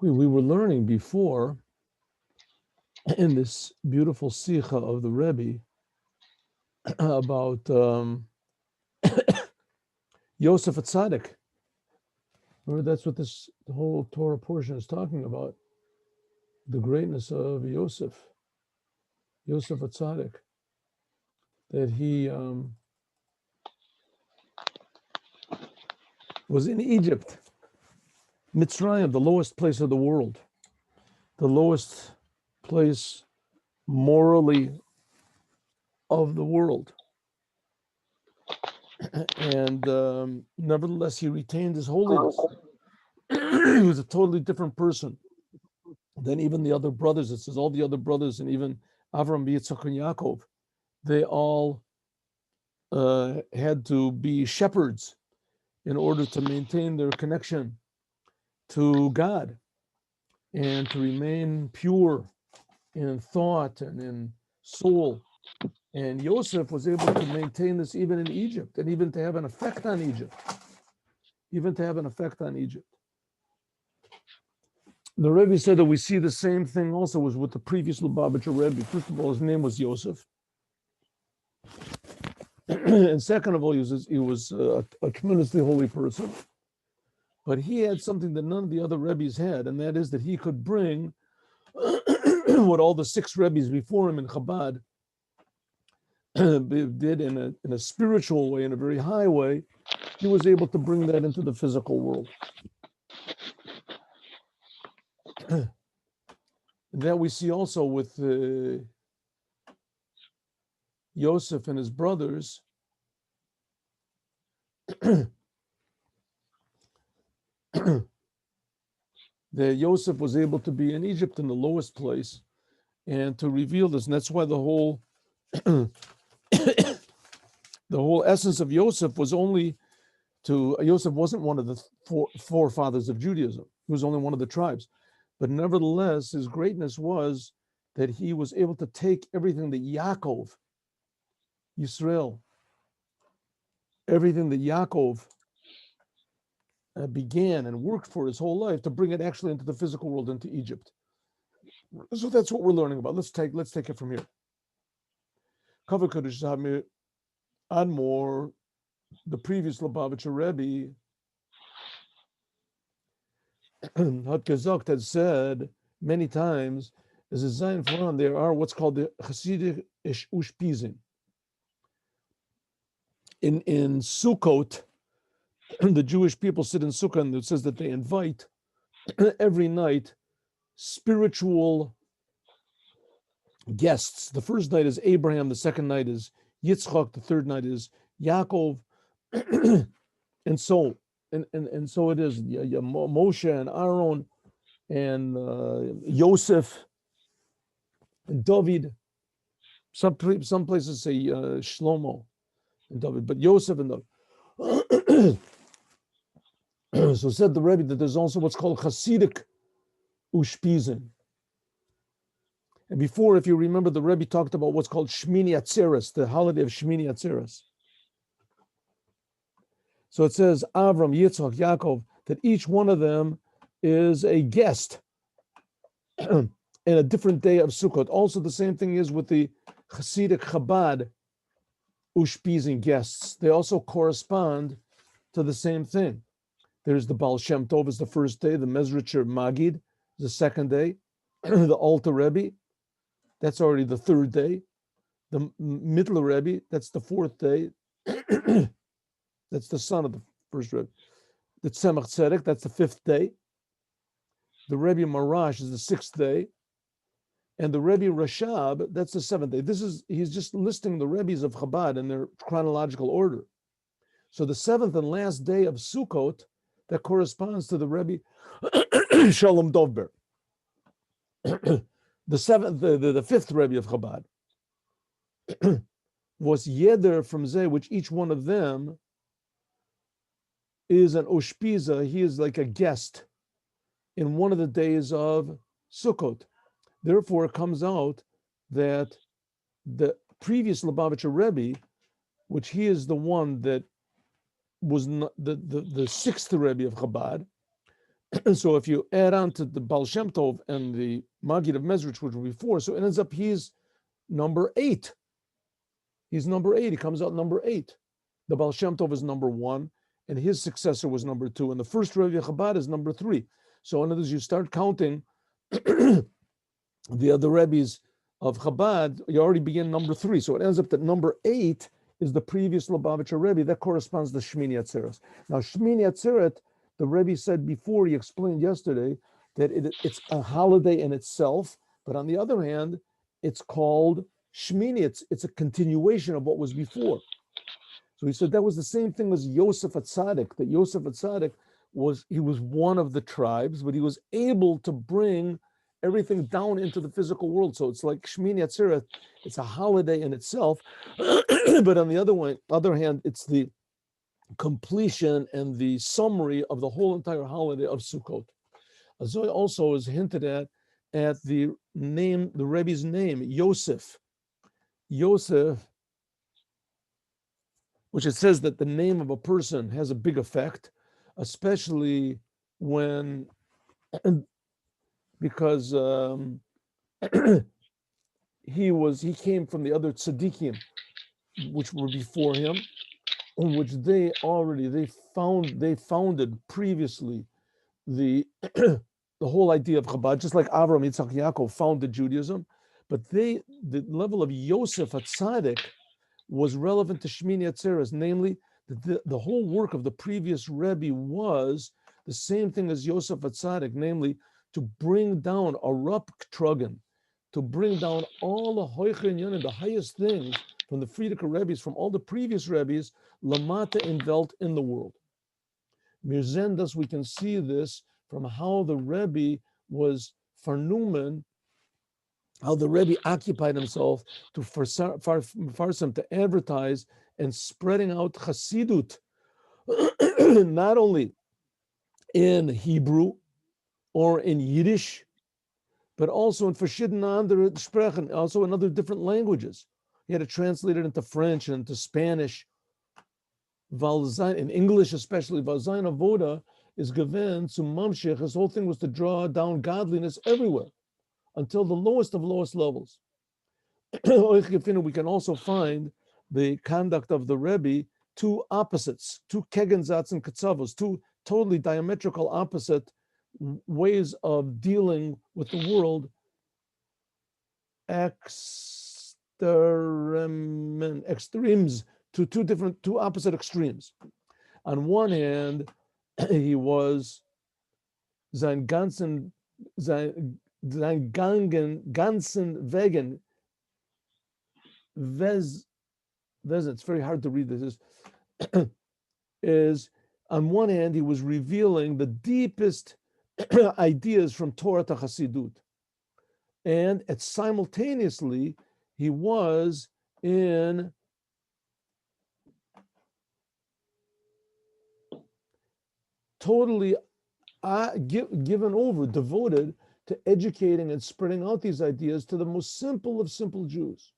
We were learning before in this beautiful Sicha of the Rebbe about Yosef HaTzadik. Remember, that's what the whole Torah portion is talking about, the greatness of Yosef HaTzadik, that he was in Egypt, Mitzrayim, the lowest place of the world, the lowest place morally of the world. And nevertheless, he retained his holiness. He was a totally different person than even the other brothers. It says all the other brothers, and even Avram, Yitzchak, and Yaakov, they all had to be shepherds in order to maintain their connection to God and to remain pure in thought and in soul. And Yosef was able to maintain this even in Egypt, and even to have an effect on Egypt. The Rebbe said that we see the same thing also was with the previous Lubavitcher Rebbe. First of all, his name was Yosef. And second of all, he was a tremendously holy person. But he had something that none of the other Rebbes had, and that is that he could bring what all the 6 Rebbes before him in Chabad did in a spiritual way, in a very high way. He was able to bring that into the physical world. That we see also with Yosef and his brothers. That Yosef was able to be in Egypt in the lowest place and to reveal this. And that's why the whole the whole essence of Yosef was only Yosef wasn't one of the forefathers of Judaism. He was only one of the tribes. But nevertheless, his greatness was that he was able to take everything that Yaakov, Yisrael, everything that Yaakov began and worked for his whole life, to bring it actually into the physical world, into Egypt. So that's what we're learning about. Let's take it from here. Kavod Kodesh Admor, the previous Lubavitcher Rebbe, HaTzadik had said many times, as a Zion Furan, there are what's called the Hasidic Ushpizin. In Sukkot, the Jewish people sit in Sukkah, and it says that they invite every night spiritual guests. The first night is Abraham, the second night is Yitzchak, the third night is Yaakov, and so it is Moshe and Aaron and Yosef and David. Some places say Shlomo and David, but Yosef and David. So said the Rebbe that there's also what's called Hasidic Ushpizin. And before, if you remember, the Rebbe talked about what's called Shmini Atzeres, the holiday of Shmini Atzeres. So it says Avram, Yitzchak, Yaakov, that each one of them is a guest in a different day of Sukkot. Also, the same thing is with the Hasidic Chabad Ushpizin guests. They also correspond to the same thing. There's the Baal Shem Tov is the first day, the Mezritcher Magid is the second day, the Alter Rebbe, that's already the third day, the Middle Rebbe, that's the fourth day, that's the son of the first Rebbe, the Tzemach Tzedek, that's the fifth day, the Rebbe Marash is the sixth day, and the Rebbe Rashab, that's the seventh day. He's just listing the Rebbes of Chabad in their chronological order. So the seventh and last day of Sukkot, that corresponds to the Rebbe Shalom Dovber. The fifth Rebbe of Chabad was Yeder from Zeh, which each one of them is an Ushpiza. He is like a guest in one of the days of Sukkot. Therefore, it comes out that the previous Lubavitcher Rebbe, which he is the one that was not the sixth Rebbe of Chabad, So if you add on to the Baal Shem Tov and the Magid of Mezrich, which were before, so it ends up he's number 8. He's number 8. He comes out number 8. The Baal Shem Tov is number 1, and his successor was number 2, and the first Rebbe Chabad is number 3. So in other words, you start counting the other Rebbe's of Chabad, you already begin number 3. So it ends up that number 8 is the previous Lubavitcher Rebbe. That corresponds to Shmini Atzeret. Now, Shmini Atzeret, the Rebbe said before, he explained yesterday, that it's a holiday in itself, but on the other hand, it's called Shmini. It's a continuation of what was before. So he said that was the same thing as Yosef HaTzadik, that Yosef HaTzadik was one of the tribes, but he was able to bring everything down into the physical world. So it's like Shmini Atzeret, it's a holiday in itself, but on the other hand, it's the completion and the summary of the whole entire holiday of Sukkot. Azoy also is hinted at the name, the Rebbe's name, Yosef. Yosef, which it says that the name of a person has a big effect, especially when, because he came from the other tzaddikim, which were before him, in which they founded previously the the whole idea of Chabad, just like Avram, Yitzchak, Yaakov founded Judaism, but the level of Yosef HaTzadik was relevant to Shmini Atzeret, namely the whole work of the previous Rebbe was the same thing as Yosef HaTzadik, namely to bring down a Rup Trogan, to bring down all the Hoichen Yonim, the highest things from the Frierdiker Rebbe's, from all the previous Rebbe's, Lamata in Welt in the world. Mirzendas, we can see this from how the Rebbe was farnumen, how the Rebbe occupied himself to farsim, to advertise and spreading out Chassidut, not only in Hebrew or in Yiddish, but also in verschiedene andere Sprachen, also in other different languages. He had to translate it into French and into Spanish. In English especially, Valzayin Avoda is given to Mamshech. His whole thing was to draw down godliness everywhere until the lowest of lowest levels. We can also find the conduct of the Rebbe, two opposites, two kegenzats and katsavos, two totally diametrical opposite ways of dealing with the world, extremes, to two opposite extremes. On one hand, he was sein ganzen Wegen, it's very hard to read this, is on one hand, he was revealing the deepest ideas from Torah to Chassidut. And simultaneously, he was in totally given over, devoted to educating and spreading out these ideas to the most simple of simple Jews,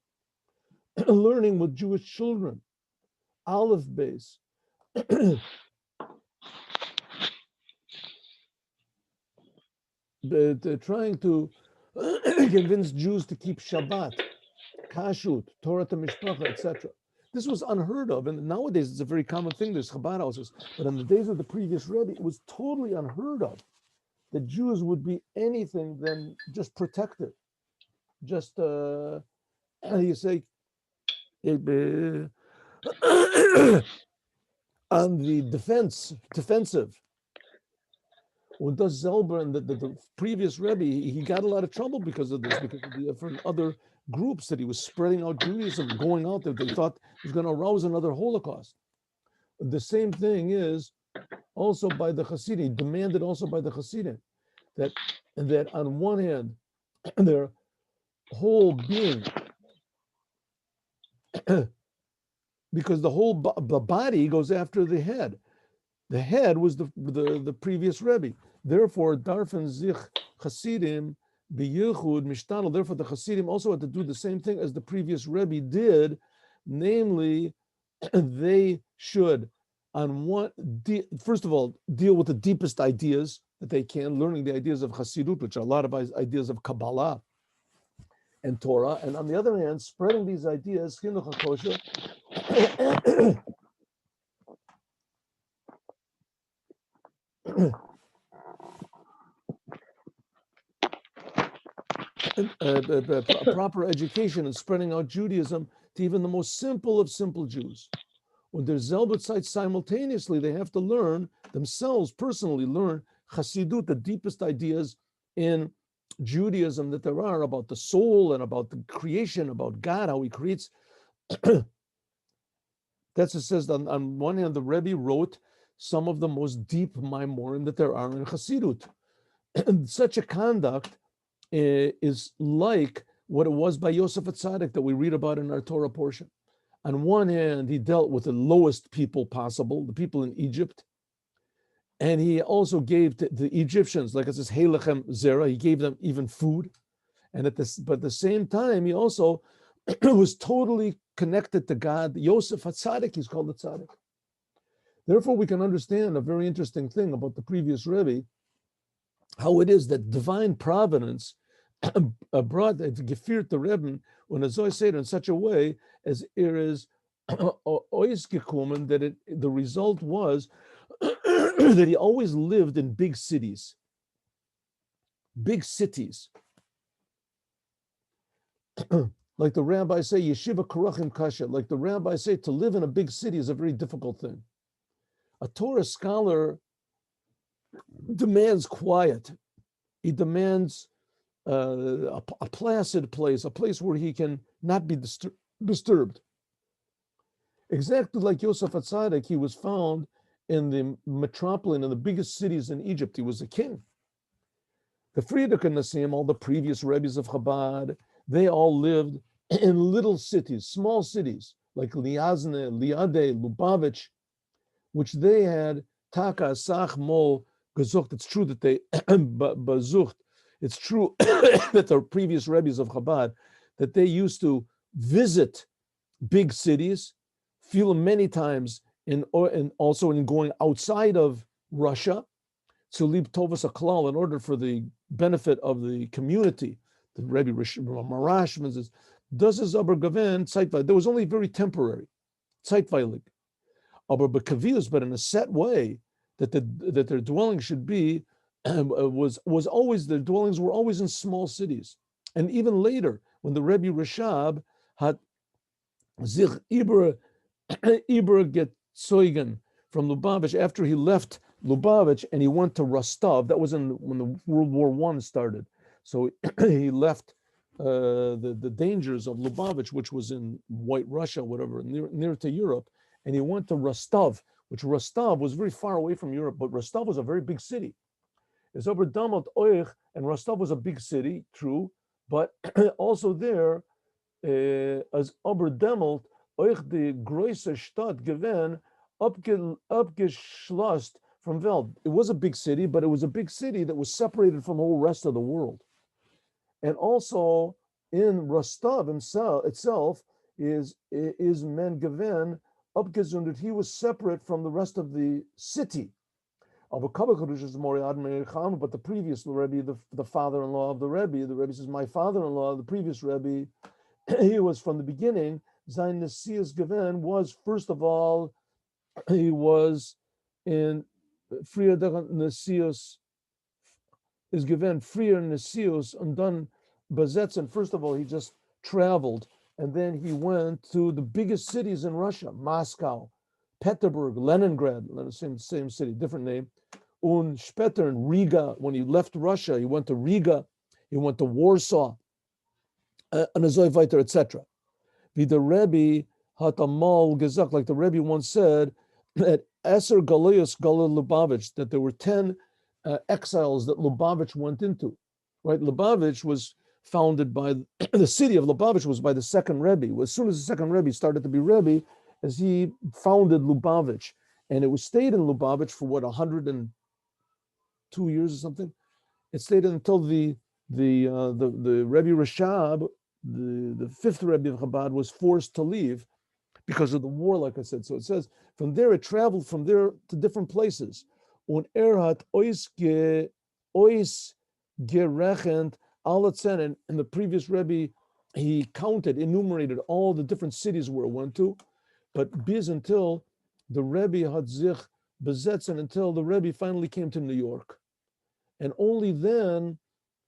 learning with Jewish children, Aleph base, trying to convince Jews to keep Shabbat, Kashrut, Torah to Mishpacha, etc. This was unheard of, and nowadays it's a very common thing. There's Chabad houses, but in the days of the previous Rebbe, it was totally unheard of that Jews would be anything than just protected, just how do you say, on the defensive. When does Zelber and the previous Rebbe, he got a lot of trouble because of this, because of the different other groups that he was spreading out Judaism, going out there. They thought he was going to arouse another Holocaust. The same thing is also by the Hasidim, demanded also by the Hasidim, that on one hand, their whole being, because the body goes after the head. The head was the previous Rebbe. Therefore, Darfen Zich Hasidim B'Yichud Mishtadel. Therefore, the Hasidim also had to do the same thing as the previous Rebbe did, namely, they should, first of all, deal with the deepest ideas that they can, learning the ideas of Hasidut, which are a lot of ideas of Kabbalah and Torah, and on the other hand, spreading these ideas, Chinuch HaKosher, proper education and spreading out Judaism to even the most simple of simple Jews. When they're Zelbet simultaneously, they have to learn themselves, personally learn Hasidut, the deepest ideas in Judaism that there are about the soul and about the creation, about God, how he creates. That's it says on one hand, the Rebbe wrote some of the most deep Maimorim that there are in Hasidut. And such a conduct is like what it was by Yosef HaTzadik that we read about in our Torah portion. On one hand, he dealt with the lowest people possible, the people in Egypt, and he also gave to the Egyptians, like it says, Heilechem Zera, he gave them even food. And but at the same time, he also was totally connected to God. Yosef HaTzadik, he's called the Tzaddik. Therefore, we can understand a very interesting thing about the previous Rebbe, how it is that divine providence brought the Gefiert the Rebbe when Azoy said in such a way as it is oisgekumen, that the result was that he always lived in big cities. Big cities. Like the rabbis say, yeshiva karachim kasha. Like the rabbis say, to live in a big city is a very difficult thing. A Torah scholar demands quiet. He demands a placid place, a place where he can not be disturbed. Exactly like Yosef HaTzadik, he was found in the metropolitan, in the biggest cities in Egypt. He was a king. The Frierdiker Nasiim, all the previous Rebbes of Chabad, they all lived in little cities, small cities, like Liazne, Liade, Lubavitch, which they had Taka, Sach, Mo, Gezucht. It's true that they, Bazucht, it's true that the previous Rebbes of Chabad, that they used to visit big cities, feel them many times, and also in going outside of Russia, to leave Tovas Aklal in order for the benefit of the community. The Rebbe Marash says, "Das is aber gewen zeitweilig." There was only very temporary, zeitweilig, aber bekavius, but in a set way that their dwelling should be was always, their dwellings were always in small cities, and even later when the Rebbe Rashab had sich Iber get Zeugen from Lubavitch, after he left Lubavitch and he went to Rostov. That was when the World War I started. So he left the dangers of Lubavitch, which was in White Russia, whatever, near to Europe, and he went to Rostov, which Rostov was very far away from Europe, but Rostov was a very big city. It's over Damot Oich, and Rostov was a big city, true, but also there, as Ober Demelt, Euch die größte Stadt gewesen, abgeschlossen from Welt. It was a big city, but it was a big city that was separated from the whole rest of the world. And also in Rostov itself is men gewesen, abgesondert. He was separate from the rest of the city. But the previous Rebbe, the father-in-law of the Rebbe says, my father-in-law, the previous Rebbe, he was from the beginning. Sein Nesius Gewen was, first of all, he was in Frier Nesius is given Frier Nesius and done Besetzen. First of all, he just traveled, and then he went to the biggest cities in Russia: Moscow, Petersburg, Leningrad, same city, different name. Und später in Riga, when he left Russia, he went to Riga, he went to Warsaw, and Lubavichter, etc. The Rebbe had a mal gesagt, like the Rebbe once said, that Eser Galeus Galil Lubavitch, that there were 10 exiles that Lubavitch went into. Right? Lubavitch was founded by, the city of Lubavitch was by the second Rebbe. As soon as the second Rebbe started to be Rebbe, as he founded Lubavitch, and it was stayed in Lubavitch for 102 years or something. It stayed until the Rebbe Rashab, the fifth Rebbe of Chabad, was forced to leave because of the war, like I said. So it says from there it traveled from there to different places. und hat ois gerechnet alle Zehn. And the previous Rebbe, he counted, enumerated all the different cities where it went to, but bis until the Rebbe had sich besetzen, until the Rebbe finally came to New York. And only then,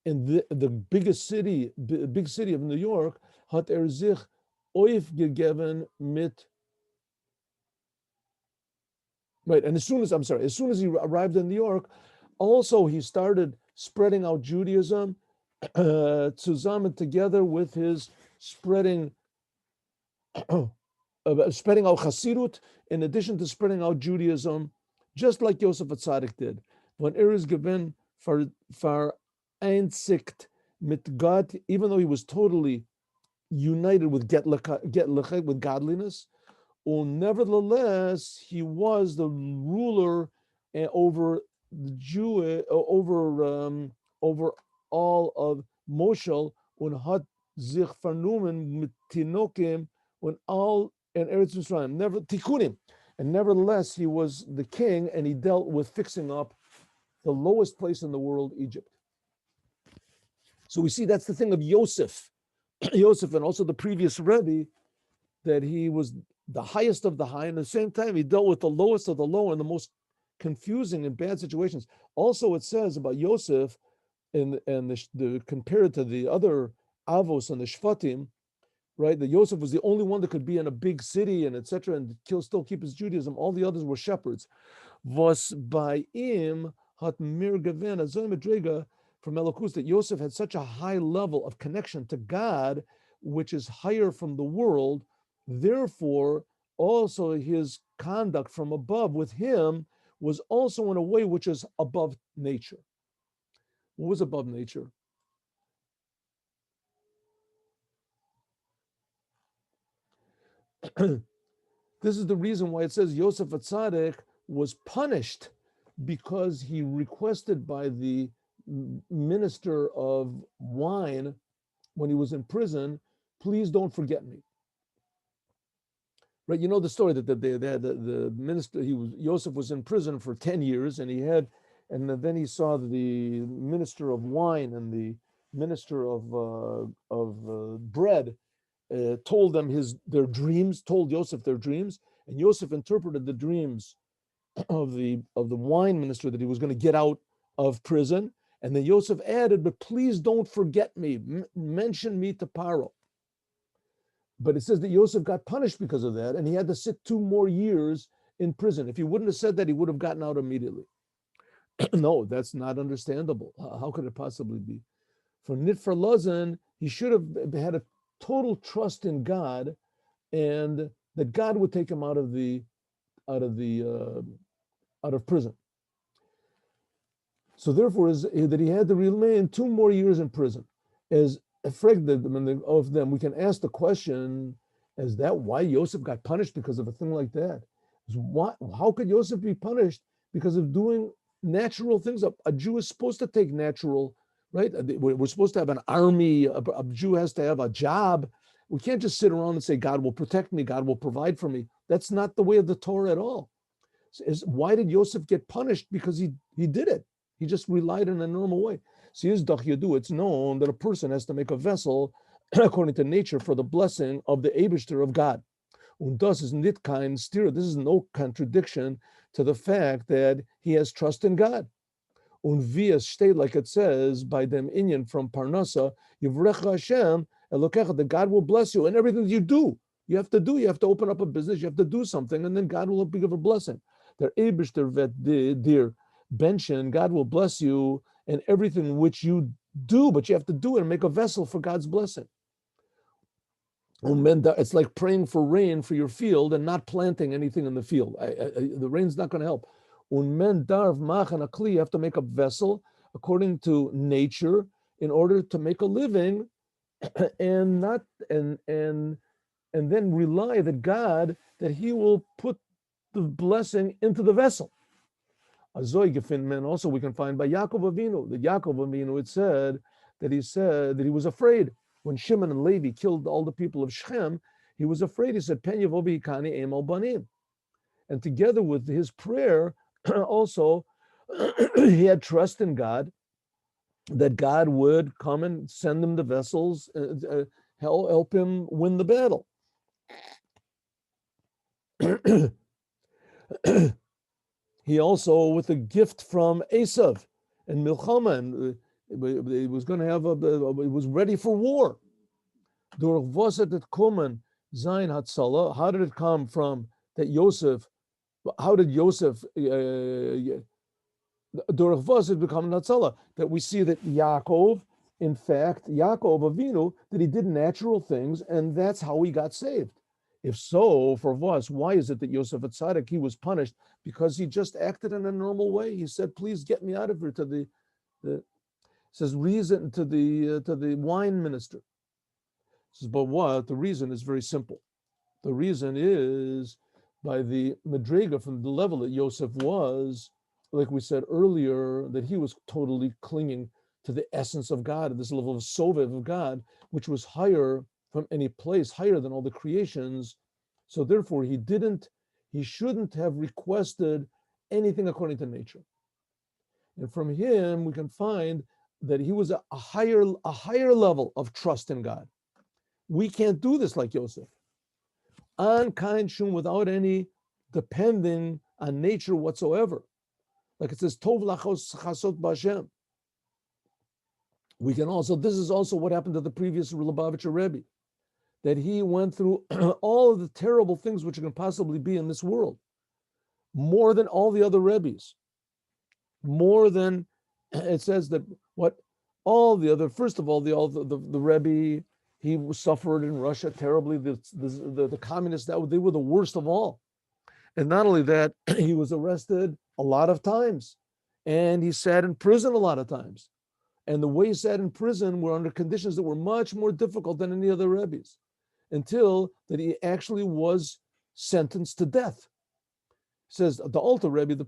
in the biggest city, big city of New York, hat sich aufgegeben mit. Right, and as soon as he arrived in New York, also he started spreading out Judaism, zusammen together with his spreading out Chassidut, in addition to spreading out Judaism, just like Yosef HaTzadik did. When is given vereinzigt mit God, even though he was totally united with with godliness, nevertheless he was the ruler over the Jew, over all of Moshel, und hat sich vernommen mit Tinokim und all in Eretz Yisrael, never Tikunim, and nevertheless he was the king, and he dealt with fixing up the lowest place in the world, Egypt. So we see that's the thing of Yosef, and also the previous Rebbe, that he was the highest of the high, and at the same time he dealt with the lowest of the low in the most confusing and bad situations. Also, it says about Yosef, and compared to the other Avos and the Shvatim, right? That Yosef was the only one that could be in a big city and etc. and still keep his Judaism. All the others were shepherds. Was by him hat mir gewen azoy medrega from Elokus, that Yosef had such a high level of connection to God, which is higher from the world. Therefore, also his conduct from above with him was also in a way which is above nature. What was above nature? This is the reason why it says Yosef HaTzadik was punished, because he requested by the minister of wine when he was in prison, please don't forget me. Right, you know the story that the minister, Yosef was in prison for 10 years, and then he saw the minister of wine and the minister of bread told their dreams, told Yosef their dreams, and Yosef interpreted the dreams of the wine minister that he was going to get out of prison, and then Yosef added, but please don't forget me, mention me to Paro. But it says that Yosef got punished because of that, and he had to sit 2 more years in prison. If he wouldn't have said that, he would have gotten out immediately. No, that's not understandable. How could it possibly be? For Nitfer Lazen, he should have had a total trust in God, and that God would take him out of prison. So therefore, that he had to remain 2 more years in prison. As of them, we can ask the question: is that why Yosef got punished because of a thing like that? How could Yosef be punished because of doing natural things? A Jew is supposed to take natural, right? We're supposed to have an army. A Jew has to have a job. We can't just sit around and say, God will protect me, God will provide for me. That's not the way of the Torah at all. Why did Yosef get punished? Because he did it. He just relied in a normal way. So it's known that a person has to make a vessel according to nature for the blessing of the Eibishter of God. Und das ist nicht kein Stir. This is no contradiction to the fact that he has trust in God. Und wie es steht, like it says, by them Inyan from Parnasa, Yivrecha Hashem, Elokecha, that God will bless you in everything that you do. You have to open up a business, you have to do something, and then God will give a blessing. Der Eibishter vet dir benchen, God will bless you in everything which you do, but you have to do it and make a vessel for God's blessing. It's like praying for rain for your field and not planting anything in the field. The rain's not going to help. You have to make a vessel according to nature in order to make a living, and then rely that God, that He will put the blessing into the vessel. Also, we can find by Yaakov Avinu. The Yaakov Avinu, it said that he was afraid when Shimon and Levi killed all the people of Shechem. He was afraid. He said, "Pen Yavovi Kani Emal Banim," and together with his prayer, also he had trust in God, that God would come and send him the vessels, help him win the battle. He also, with a gift from Esav and Milchama, and he was going to have he was ready for war. Durch was hat it kommen, sein Hatzalah? How did it come from that Yosef? How did Yosef? Durch was it become Hatzalah? That we see that Yaakov, in fact, Yaakov Avinu, that he did natural things, and that's how he got saved. If so, for us, why is it that Yosef HaTzadik, he was punished? Because he just acted in a normal way. He said, "Please get me out of here." To the says reason to the wine minister. Says, but what? The reason is very simple. The reason is by the madrega, from the level that Yosef was, like we said earlier, that he was totally clinging to the essence of God, this level of sovev of God, which was higher from any place, higher than all the creations. So therefore, he shouldn't have requested anything according to nature. And from him, we can find that he was a higher level of trust in God. We can't do this like Yosef. On kain shum, without any depending on nature whatsoever. Like it says, Tov lachos chasot b'Hashem. We can also, this is also what happened to the previous Lubavicther Rebbe, that he went through all of the terrible things which can possibly be in this world, more than all the other Rebbes, more than, it says that what all the other, first of all, the Rebbe, he suffered in Russia terribly, the communists, they were the worst of all. And not only that, he was arrested a lot of times, and he sat in prison a lot of times. And the way he sat in prison were under conditions that were much more difficult than any other Rebbes, until that he actually was sentenced to death. It says the Alter Rebbe, the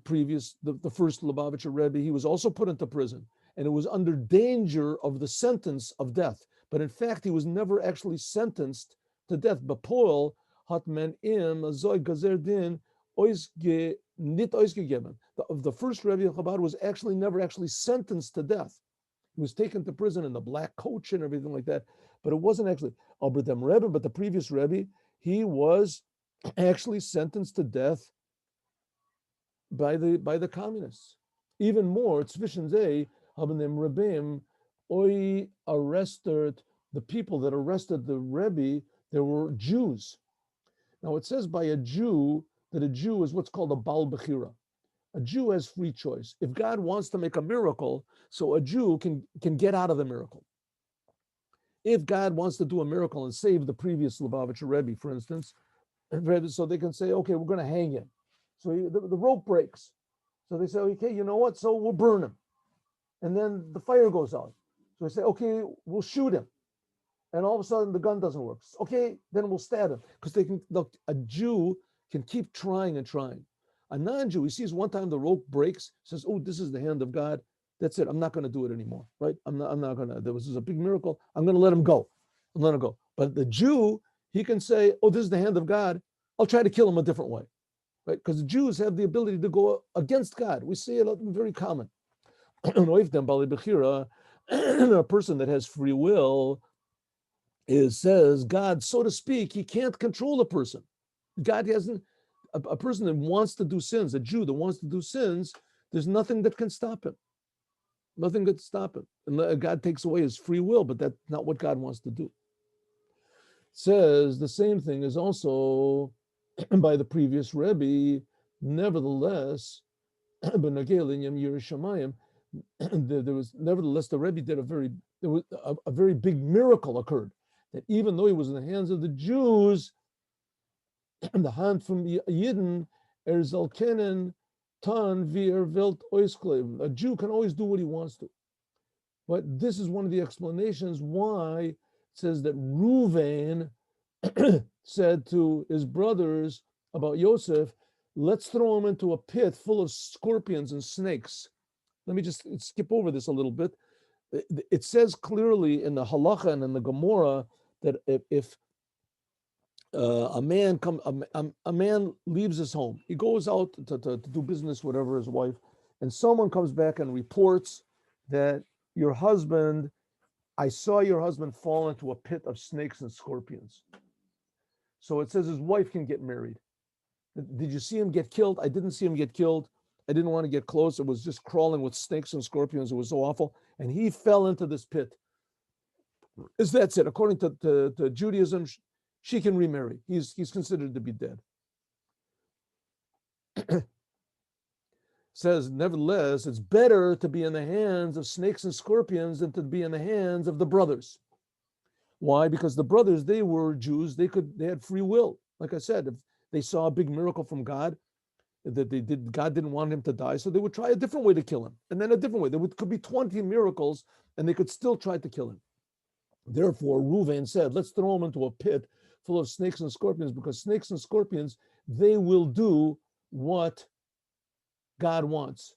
first Lubavitcher Rebbe, he was also put into prison, and it was under danger of the sentence of death. But in fact, he was never actually sentenced to death. B'poel hat men im azoi gazer din nit oisgegeben. The first Rebbe of Chabad was actually never actually sentenced to death. He was taken to prison in the black coach and everything like that, but it wasn't actually Alberdem Rebbe. But the previous Rebbe, he was actually sentenced to death by the communists. Even more, Tzvishen Zeh haben dem Rebbeim oi arrested the people that arrested the Rebbe. There were Jews. Now it says by a Jew that a Jew is what's called a Baal Bechira. A Jew has free choice. If God wants to make a miracle, so a Jew can get out of the miracle. If God wants to do a miracle and save the previous Lubavitcher Rebbe, for instance, so they can say, okay, we're going to hang him. So the rope breaks. So they say, okay, you know what? So we'll burn him. And then the fire goes out. So they say, okay, we'll shoot him. And all of a sudden the gun doesn't work. Okay, then we'll stab him. Because a Jew can keep trying and trying. A non-Jew, he sees one time the rope breaks, says, oh, this is the hand of God. That's it. I'm not going to do it anymore, right? I'm not going to. There was a big miracle. I'm going to let him go. I'm letting him go. But the Jew, he can say, oh, this is the hand of God. I'll try to kill him a different way, right? Because the Jews have the ability to go against God. We see it very common. A person that has free will says God, so to speak, he can't control a person. God hasn't. A person that wants to do sins, a Jew that wants to do sins, there's nothing that can stop him. Nothing can stop him. And God takes away his free will, but that's not what God wants to do. It says the same thing is also by the previous Rebbe. Nevertheless, there was nevertheless the Rebbe did a very big miracle occurred, that even though he was in the hands of the Jews, the hand from Yidden, Zalkenen, Tan, Vir, Welt, Oisklev. A Jew can always do what he wants to. But this is one of the explanations why it says that Reuven said to his brothers about Yosef, let's throw him into a pit full of scorpions and snakes. Let me just skip over this a little bit. It says clearly in the Halacha and in the Gemara that if a man leaves his home. He goes out to do business, whatever, his wife, and someone comes back and reports that your husband, I saw your husband fall into a pit of snakes and scorpions. So it says his wife can get married. Did you see him get killed? I didn't see him get killed. I didn't want to get close. It was just crawling with snakes and scorpions. It was so awful. And he fell into this pit. That's it. According to Judaism, she can remarry. He's considered to be dead. Says, nevertheless, it's better to be in the hands of snakes and scorpions than to be in the hands of the brothers. Why? Because the brothers, they were Jews. They had free will. Like I said, if they saw a big miracle from God, that God didn't want him to die, so they would try a different way to kill him, and then a different way. There could be 20 miracles, and they could still try to kill him. Therefore, Reuven said, let's throw him into a pit full of snakes and scorpions, because snakes and scorpions, they will do what God wants.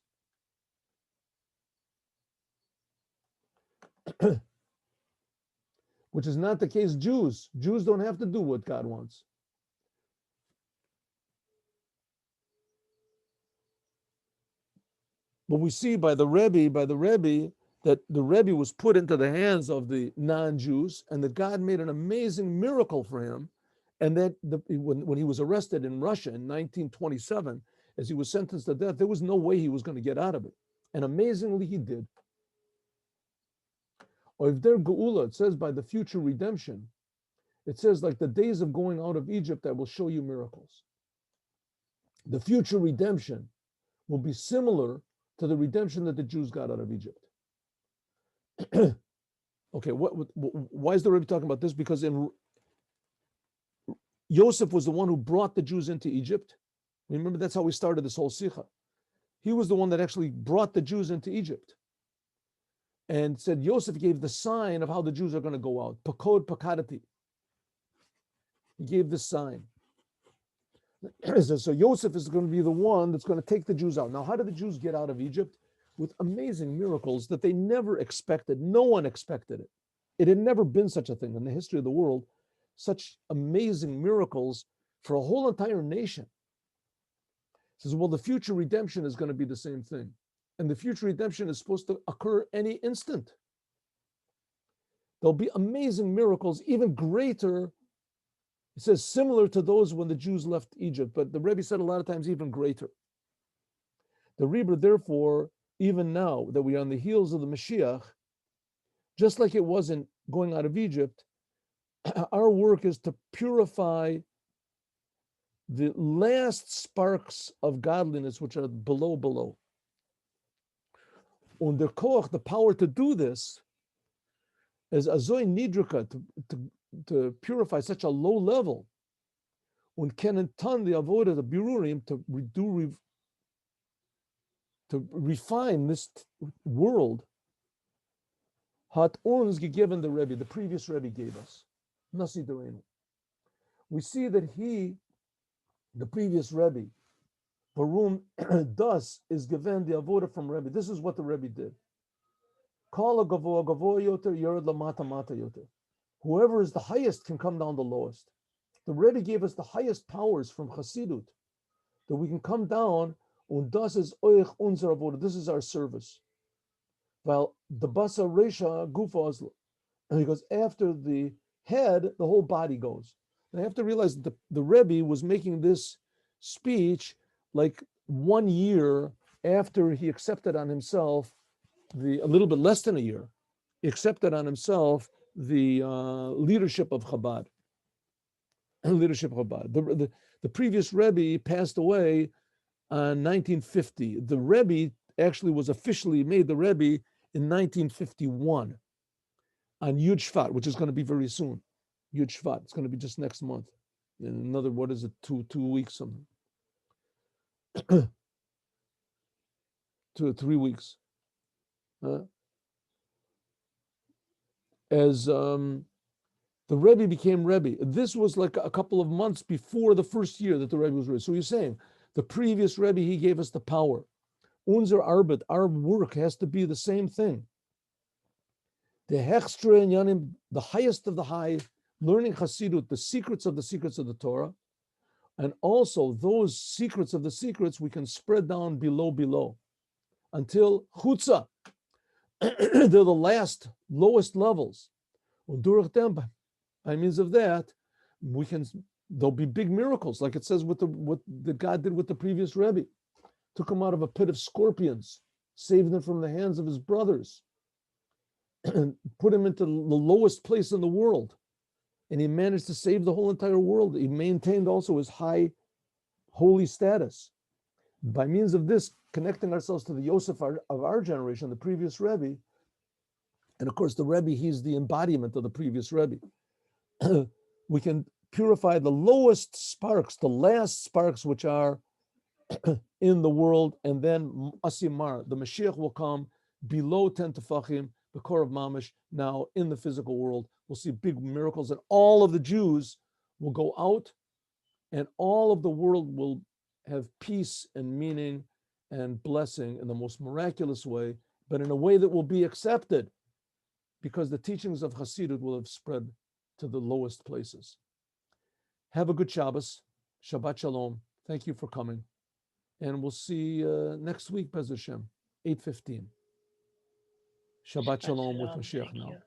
Which is not the case. Jews don't have to do what God wants. But we see by the Rebbe that the Rebbe was put into the hands of the non-Jews, and that God made an amazing miracle for him. And that when he was arrested in Russia in 1927, as he was sentenced to death, there was no way he was going to get out of it. And amazingly, he did. Or if they're Geula, it says by the future redemption, it says like the days of going out of Egypt, I will show you miracles. The future redemption will be similar to the redemption that the Jews got out of Egypt. Okay, why is the Rebbe talking about this? Because Yosef was the one who brought the Jews into Egypt. Remember, that's how we started this whole Sichot. He was the one that actually brought the Jews into Egypt. And said Yosef gave the sign of how the Jews are going to go out. Pakod pakadati. He gave this sign. So Yosef is going to be the one that's going to take the Jews out. Now, how did the Jews get out of Egypt? With amazing miracles that they never expected. No one expected it. It had never been such a thing in the history of the world. Such amazing miracles for a whole entire nation. He says, well, the future redemption is going to be the same thing. And the future redemption is supposed to occur any instant. There'll be amazing miracles, even greater. It says similar to those when the Jews left Egypt, but the Rebbe said a lot of times even greater. The Rebbe, therefore, even now that we are on the heels of the Mashiach, just like it wasn't going out of Egypt, our work is to purify the last sparks of godliness which are below. Und der Koach, the power to do this, is azoi nidrika, to purify such a low level. Und kenen tan the avoda, the birurim, to refine this world, hat uns gegeben the Rebbe, the previous Rebbe gave us. Nasi Derenu. We see that the previous Rebbe, Barum thus is given the avoda from Rebbe. This is what the Rebbe did. Kala gavoa yoter yered lamata mata yoter. Whoever is the highest can come down the lowest. The Rebbe gave us the highest powers from Chassidut, that we can come down, und das is oich unser avoda. This is our service. While the basa resha gufa azla. And he goes, after the head, the whole body goes. And I have to realize that the Rebbe was making this speech like 1 year after he accepted on himself a little bit less than a year, he accepted on himself the leadership of Chabad. The previous Rebbe passed away in 1950. The Rebbe actually was officially made the Rebbe in 1951 on Yud Shvat, which is going to be very soon. Yud Shvat, it's going to be just next month. In another, 2 weeks, something. 2 or 3 weeks. As the Rebbe became Rebbe, this was like a couple of months before the first year that the Rebbe was Rebbe. So you're saying the previous Rebbe, he gave us the power. Unser Arbeit, our work has to be the same thing. The Hechstra and Yanim, the highest of the high, learning Chassidut, the secrets of the Torah, and also those secrets of the secrets we can spread down below. until chutza. They're the lowest levels. Und durch them, by means of that, there'll be big miracles, like it says what God did with the previous Rebbe. Took him out of a pit of scorpions, saved him from the hands of his brothers, and put him into the lowest place in the world. And he managed to save the whole entire world. He maintained also his high holy status. By means of this, connecting ourselves to the Yosef of our generation, the previous Rebbe, and of course the Rebbe, he's the embodiment of the previous Rebbe. We can purify the lowest sparks, the last sparks which are in the world, and then Asimar, the Mashiach will come below 10 tefachim, the core of Mamish, now in the physical world. We'll see big miracles, and all of the Jews will go out, and all of the world will have peace and meaning and blessing in the most miraculous way, but in a way that will be accepted, because the teachings of Hasidut will have spread to the lowest places. Have a good Shabbos. Shabbat Shalom. Thank you for coming. And we'll see next week, Bez Hashem, 8:15. Shabbat Shalom with Mashiach now.